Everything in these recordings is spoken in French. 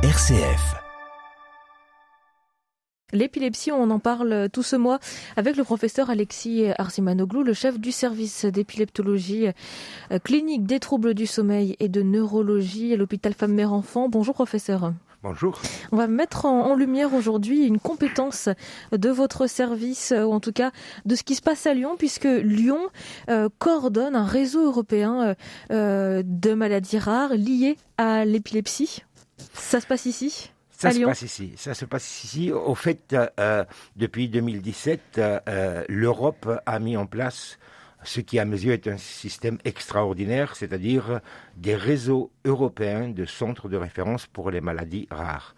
RCF. L'épilepsie, on en parle tout ce mois avec le professeur Alexis Arzimanoglu, le chef du service d'épileptologie clinique des troubles du sommeil et de neurologie à l'hôpital Femmes-Mères-Enfants. Bonjour professeur. Bonjour. On va mettre en lumière aujourd'hui une compétence de votre service, ou en tout cas de ce qui se passe à Lyon, puisque Lyon coordonne un réseau européen de maladies rares liées à l'épilepsie. Ça se passe ici ? Ça se passe ici. Au fait, depuis 2017, l'Europe a mis en place ce qui, à mes yeux, est un système extraordinaire, c'est-à-dire des réseaux européens de centres de référence pour les maladies rares.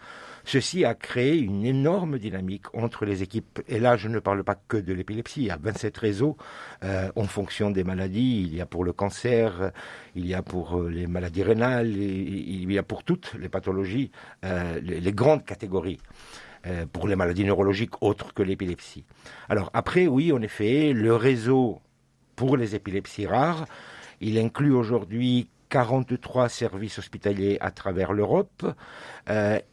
Ceci a créé une énorme dynamique entre les équipes. Et là, je ne parle pas que de l'épilepsie. Il y a 27 réseaux en fonction des maladies. Il y a pour le cancer, il y a pour les maladies rénales, il y a pour toutes les pathologies, les grandes catégories. Pour les maladies neurologiques autres que l'épilepsie. Alors après, oui, en effet, le réseau pour les épilepsies rares, il inclut aujourd'hui 43 services hospitaliers à travers l'Europe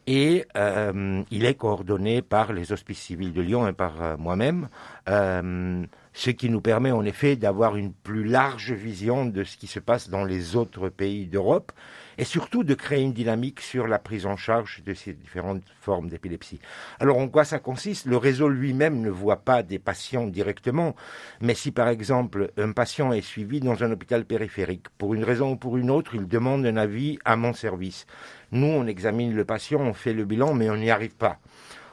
et il est coordonné par les Hospices civils de Lyon et par moi-même, ce qui nous permet en effet d'avoir une plus large vision de ce qui se passe dans les autres pays d'Europe et surtout de créer une dynamique sur la prise en charge de ces différentes formes d'épilepsie. Alors en quoi ça consiste ? Le réseau lui-même ne voit pas des patients directement, mais si par exemple un patient est suivi dans un hôpital périphérique, pour une raison ou pour une autre, il demande un avis à mon service. Nous, on examine le patient, on fait le bilan, mais on n'y arrive pas.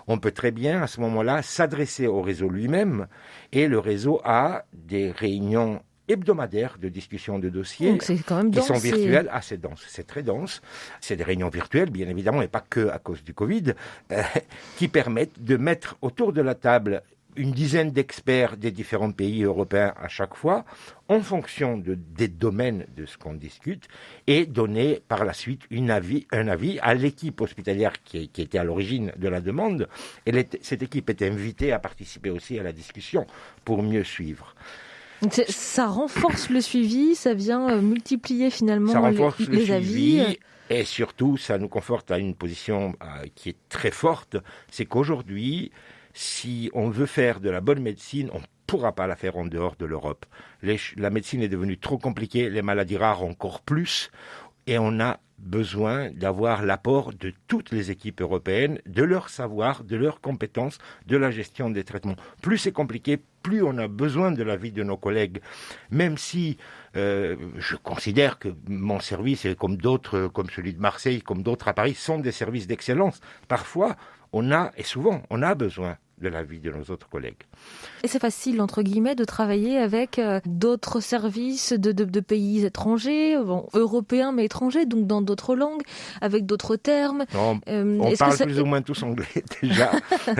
On peut très bien, à ce moment-là, s'adresser au réseau lui-même, et le réseau a des réunions hebdomadaires de discussion de dossiers qui sont virtuelles. Ah, c'est dense, c'est très dense. C'est des réunions virtuelles, bien évidemment, et pas que à cause du Covid, qui permettent de mettre autour de la table une dizaine d'experts des différents pays européens à chaque fois, en fonction des domaines de ce qu'on discute, et donner par la suite un avis à l'équipe hospitalière qui était à l'origine de la demande. Et cette équipe était invitée à participer aussi à la discussion pour mieux suivre. Ça renforce le suivi, ça vient multiplier finalement les avis. Et surtout, ça nous conforte à une position qui est très forte, c'est qu'aujourd'hui, si on veut faire de la bonne médecine, on ne pourra pas la faire en dehors de l'Europe. La médecine est devenue trop compliquée, les maladies rares encore plus, et on a besoin d'avoir l'apport de toutes les équipes européennes, de leur savoir, de leurs compétences, de la gestion des traitements. Plus c'est compliqué, plus on a besoin de l'avis de nos collègues. Même si je considère que mon service, comme d'autres, comme celui de Marseille, comme d'autres à Paris, sont des services d'excellence. Parfois, souvent, on a besoin de l'avis de nos autres collègues. Et c'est facile, entre guillemets, de travailler avec d'autres services de pays étrangers, européens mais étrangers, donc dans d'autres langues, avec d'autres termes. Non, on parle plus ou moins tous anglais déjà,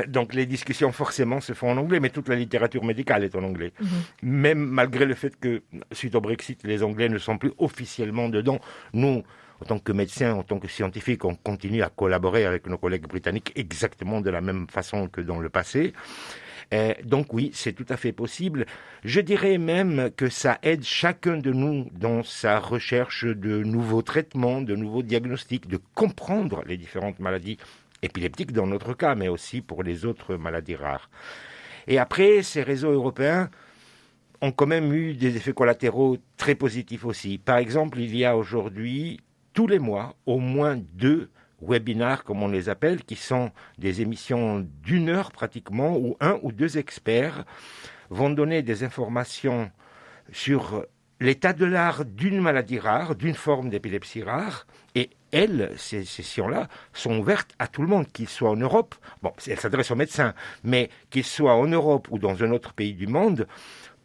donc les discussions forcément se font en anglais, mais toute la littérature médicale est en anglais. Même malgré le fait que, suite au Brexit, les Anglais ne sont plus officiellement dedans, nous, en tant que médecins, en tant que scientifiques, on continue à collaborer avec nos collègues britanniques exactement de la même façon que dans le passé. Donc oui, c'est tout à fait possible. Je dirais même que ça aide chacun de nous dans sa recherche de nouveaux traitements, de nouveaux diagnostics, de comprendre les différentes maladies épileptiques dans notre cas, mais aussi pour les autres maladies rares. Et après, ces réseaux européens ont quand même eu des effets collatéraux très positifs aussi. Par exemple, il y a aujourd'hui tous les mois, au moins 2 webinars, comme on les appelle, qui sont des émissions d'1 heure pratiquement, où 1 ou 2 experts vont donner des informations sur l'état de l'art d'une maladie rare, d'une forme d'épilepsie rare, et ces sessions-là sont ouvertes à tout le monde, qu'il soit en Europe, elles s'adressent aux médecins, mais qu'il soit en Europe ou dans un autre pays du monde,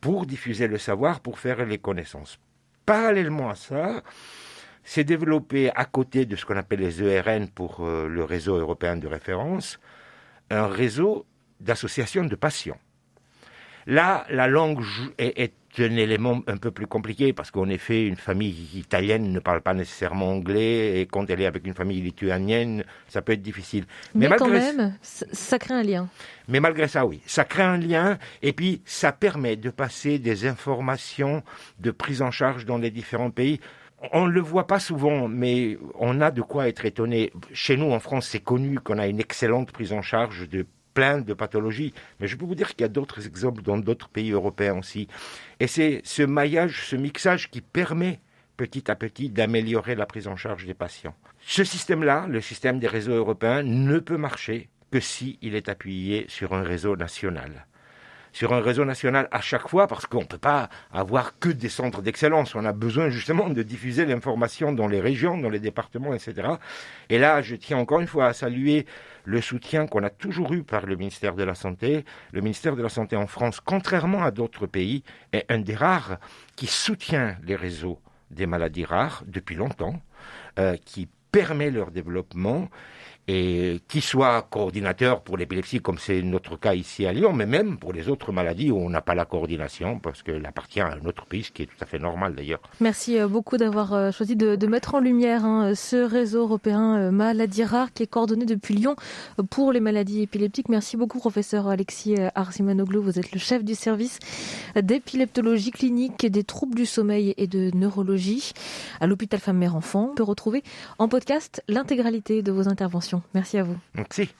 pour diffuser le savoir, pour faire les connaissances. Parallèlement à ça, s'est développé à côté de ce qu'on appelle les ERN pour le réseau européen de référence, un réseau d'associations de patients. Là, la langue est un élément un peu plus compliqué parce qu'en effet, une famille italienne ne parle pas nécessairement anglais et quand elle est avec une famille lituanienne, ça peut être difficile. Mais quand même, ça crée un lien. Mais malgré ça, oui, ça crée un lien et puis ça permet de passer des informations de prise en charge dans les différents pays. On ne le voit pas souvent, mais on a de quoi être étonné. Chez nous, en France, c'est connu qu'on a une excellente prise en charge de plein de pathologies. Mais je peux vous dire qu'il y a d'autres exemples dans d'autres pays européens aussi. Et c'est ce maillage, ce mixage qui permet petit à petit d'améliorer la prise en charge des patients. Ce système-là, le système des réseaux européens, ne peut marcher que s'il est appuyé sur un réseau national. Sur un réseau national à chaque fois, parce qu'on ne peut pas avoir que des centres d'excellence. On a besoin justement de diffuser l'information dans les régions, dans les départements, etc. Et là, je tiens encore une fois à saluer le soutien qu'on a toujours eu par le ministère de la Santé. Le ministère de la Santé en France, contrairement à d'autres pays, est un des rares qui soutient les réseaux des maladies rares depuis longtemps, qui permet leur développement et qui soit coordinateur pour l'épilepsie, comme c'est notre cas ici à Lyon, mais même pour les autres maladies où on n'a pas la coordination, parce qu'elle appartient à un autre pays, ce qui est tout à fait normal d'ailleurs. Merci beaucoup d'avoir choisi de mettre en lumière ce réseau européen maladies rares qui est coordonné depuis Lyon pour les maladies épileptiques. Merci beaucoup, professeur Alexis Arsimanoglu. Vous êtes le chef du service d'épileptologie clinique, des troubles du sommeil et de neurologie à l'hôpital Femmes-Mères-Enfants. On peut retrouver en podcast l'intégralité de vos interventions. Merci à vous. Merci.